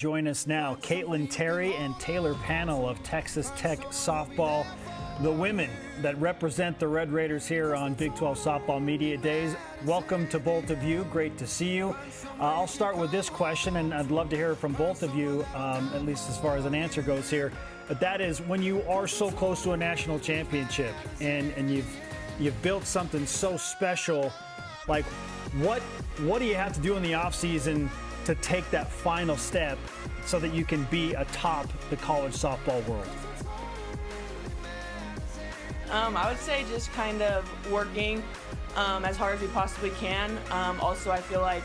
Join us now, Caitlin Terry and Taylor Pannell of Texas Tech softball, the women that represent the Red Raiders here on Big 12 Softball Media Days. Welcome to both of you. Great to see you. I'll start with this question, and I'd love to hear from both of you, at least as far as an answer goes here. But that is, when you are so close to a national championship and you've built something so special, like what do you have to do in the offseason to take that final step so that you can be atop the college softball world? I would say just kind of working as hard as we possibly can. Also, I feel like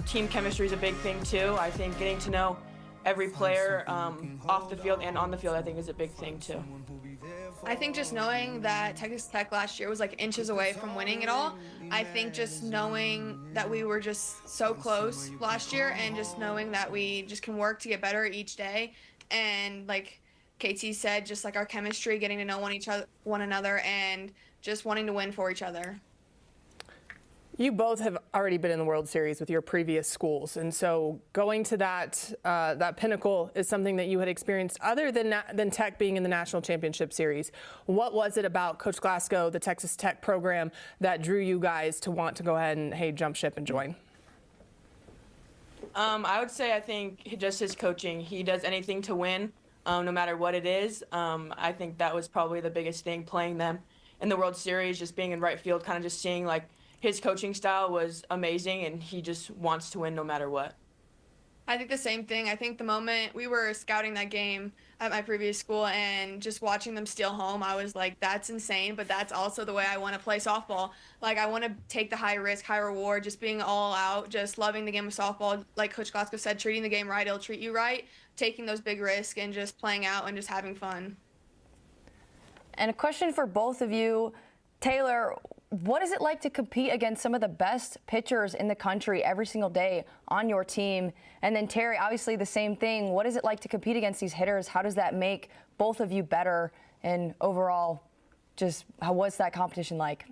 team chemistry is a big thing too. I think getting to know every player off the field and on the field, I think, is a big thing too. I think just knowing that Texas Tech last year was like inches away from winning it all. I think just knowing that we were just so close last year and just knowing that we just can work to get better each day. And like KT said, just like our chemistry, getting to know one another and just wanting to win for each other. You both have already been in the World Series with your previous schools, and so going to that pinnacle is something that you had experienced other than Tech being in the National Championship Series. What was it about Coach Glasgow, the Texas Tech program, that drew you guys to want to go ahead and, hey, jump ship and join? I would say I think just his coaching. He does anything to win, no matter what it is. I think that was probably the biggest thing, playing them in the World Series, just being in right field, kind of just seeing like his coaching style was amazing, and he just wants to win no matter what. I think the same thing. I think the moment we were scouting that game at my previous school and just watching them steal home, I was like, that's insane, but that's also the way I want to play softball. Like, I want to take the high risk, high reward, just being all out, just loving the game of softball. Like Coach Glasgow said, treating the game right, it'll treat you right, taking those big risks and just playing out and just having fun. And a question for both of you. Taylor, what is it like to compete against some of the best pitchers in the country every single day on your team? And then Terry, obviously the same thing. What is it like to compete against these hitters? How does that make both of you better? And overall, just what's that competition like?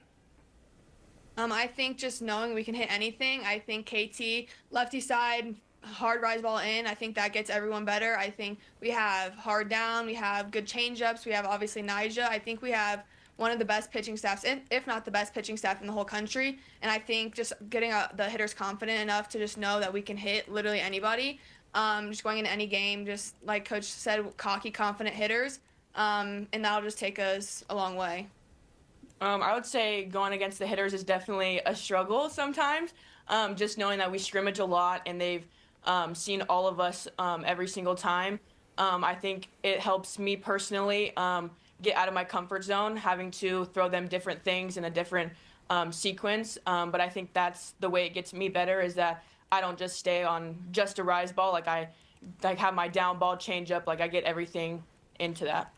I think just knowing we can hit anything. I think KT, lefty side, hard rise ball in, I think that gets everyone better. I think we have hard down, we have good changeups, we have obviously Nyjah. I think we have one of the best pitching staffs, if not the best pitching staff in the whole country. And I think just getting the hitters confident enough to just know that we can hit literally anybody, just going into any game, just like Coach said, cocky, confident hitters, and that'll just take us a long way. I would say going against the hitters is definitely a struggle sometimes, just knowing that we scrimmage a lot and they've seen all of us every single time. I think it helps me personally get out of my comfort zone, having to throw them different things in a different sequence. But I think that's the way it gets me better, is that I don't just stay on just a rise ball. Like I have my down ball change up, like I get everything into that.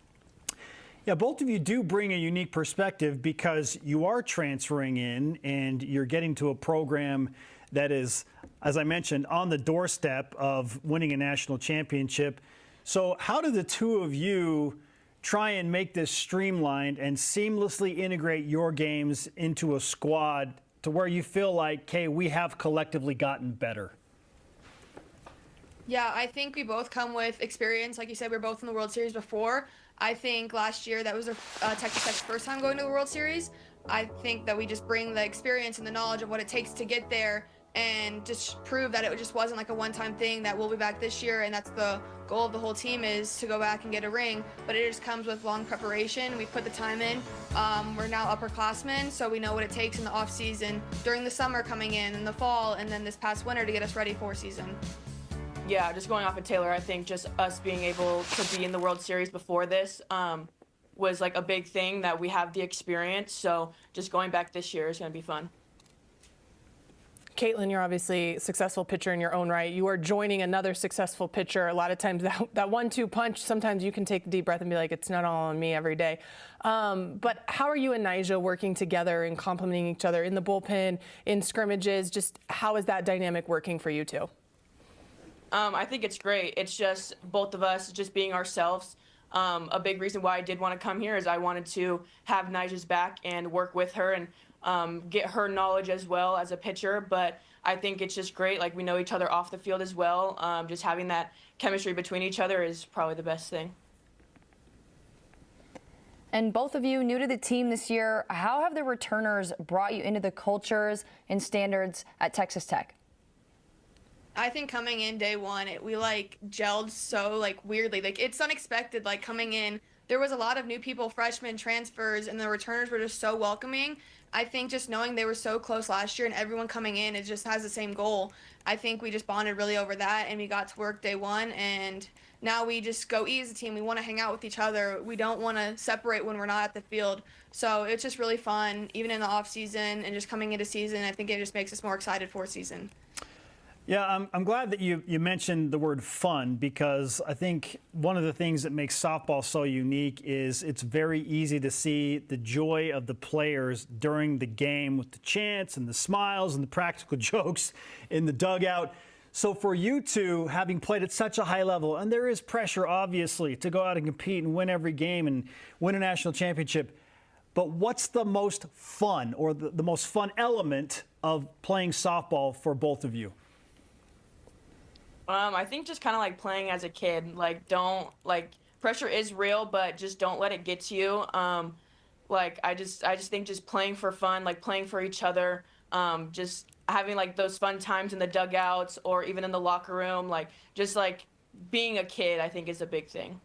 Yeah, both of you do bring a unique perspective because you are transferring in and you're getting to a program that is, as I mentioned, on the doorstep of winning a national championship. So how do the two of you try and make this streamlined and seamlessly integrate your games into a squad to where you feel like, hey, we have collectively gotten better? Yeah, I think we both come with experience. Like you said, we were both in the World Series before. I think last year that was Texas Tech's first time going to the World Series. I think that we just bring the experience and the knowledge of what it takes to get there and just prove that it just wasn't like a one-time thing, that we'll be back this year, and that's the goal of the whole team, is to go back and get a ring. But it just comes with long preparation. We put the time in. We're now upperclassmen, so we know what it takes in the off-season, during the summer coming in the fall, and then this past winter to get us ready for season. Yeah, just going off of Taylor, I think just us being able to be in the World Series before this was like a big thing, that we have the experience. So just going back this year is going to be fun. Caitlin, you're obviously a successful pitcher in your own right. You are joining another successful pitcher. A lot of times that 1-2 punch, sometimes you can take a deep breath and be like, it's not all on me every day. But how are you and Nyjah working together and complementing each other in the bullpen, in scrimmages? Just how is that dynamic working for you two? I think it's great. It's just both of us just being ourselves. A big reason why I did want to come here is I wanted to have Nyjah's back and work with her and get her knowledge as well as a pitcher. But I think it's just great. Like, we know each other off the field as well. Just having that chemistry between each other is probably the best thing. And both of you new to the team this year, how have the returners brought you into the cultures and standards at Texas Tech? I think coming in day one, we like gelled so like weirdly. Like it's unexpected. Like coming in, there was a lot of new people, freshmen, transfers, and the returners were just so welcoming. I think just knowing they were so close last year and everyone coming in, it just has the same goal. I think we just bonded really over that, and we got to work day one, and now we just go eat as a team. We want to hang out with each other. We don't want to separate when we're not at the field. So it's just really fun, even in the off season and just coming into season. I think it just makes us more excited for season. Yeah, I'm glad that you mentioned the word fun, because I think one of the things that makes softball so unique is it's very easy to see the joy of the players during the game with the chants and the smiles and the practical jokes in the dugout. So for you two, having played at such a high level, and there is pressure, obviously, to go out and compete and win every game and win a national championship, but what's the most fun or the most fun element of playing softball for both of you? I think just kind of like playing as a kid. Like, pressure is real, but just don't let it get to you. I just think just playing for fun, like playing for each other, just having like those fun times in the dugouts or even in the locker room, like just like being a kid, I think is a big thing.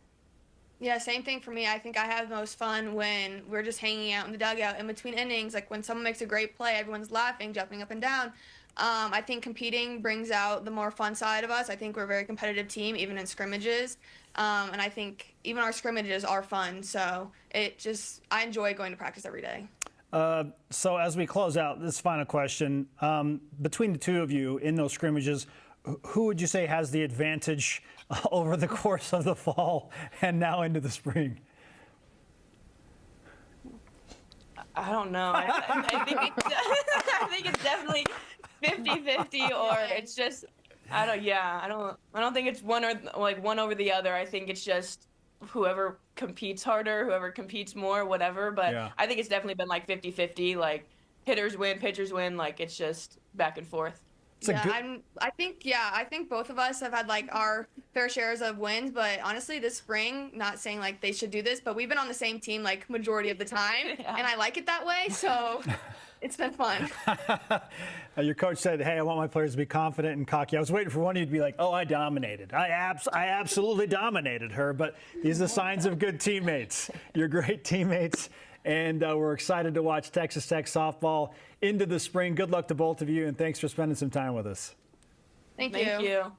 Yeah, same thing for me. I think I have the most fun when we're just hanging out in the dugout in between innings. Like when someone makes a great play, everyone's laughing, jumping up and down. I think competing brings out the more fun side of us. I think we're a very competitive team, even in scrimmages. And I think even our scrimmages are fun. So I enjoy going to practice every day. So as we close out this final question, between the two of you in those scrimmages, who would you say has the advantage over the course of the fall and now into the spring? I don't know. I think it's definitely 50-50, or it's just I don't think it's one over the other. I think it's just whoever competes harder, whoever competes more, whatever. But Yeah. I think it's definitely been like 50-50. Like hitters win, pitchers win. Like it's just back and forth. I think both of us have had like our fair shares of wins, but honestly this spring, not saying like they should do this, but we've been on the same team like majority of the time. Yeah. And I like it that way, so it's been fun. Your coach said, hey, I want my players to be confident and cocky. I was waiting for one of you to be like, oh, I dominated. I absolutely dominated her, but these are signs of good teammates. You're great teammates. And we're excited to watch Texas Tech softball into the spring. Good luck to both of you, and thanks for spending some time with us. Thank you. Thank you.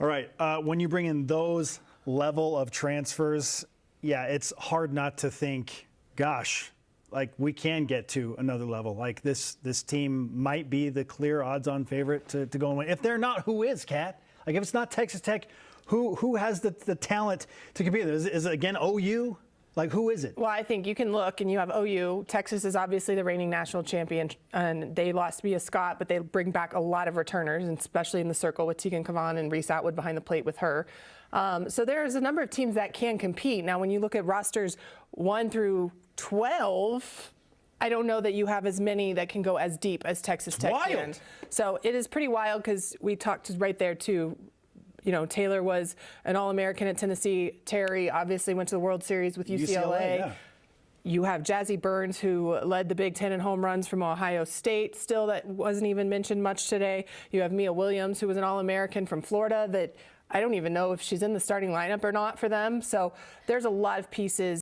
All right, when you bring in those level of transfers, yeah, it's hard not to think, gosh, like we can get to another level. Like this team might be the clear odds-on favorite to go and win. If they're not, who is, Kat? Like if it's not Texas Tech, who has the talent to compete? Is it again OU? Like, who is it? Well, I think you can look, and you have OU. Texas is obviously the reigning national champion, and they lost Mia Scott, but they bring back a lot of returners, and especially in the circle with Tegan Kavan and Reese Atwood behind the plate with her. So there's a number of teams that can compete. Now, when you look at rosters 1 through 12, I don't know that you have as many that can go as deep as Texas Tech can. So it is pretty wild because we talked right there, too. You know, Taylor was an All-American at Tennessee. Terry obviously went to the World Series with UCLA. Yeah. You have Jazzy Burns, who led the Big Ten in home runs from Ohio State. Still, that wasn't even mentioned much today. You have Mia Williams, who was an All-American from Florida that I don't even know if she's in the starting lineup or not for them. So there's a lot of pieces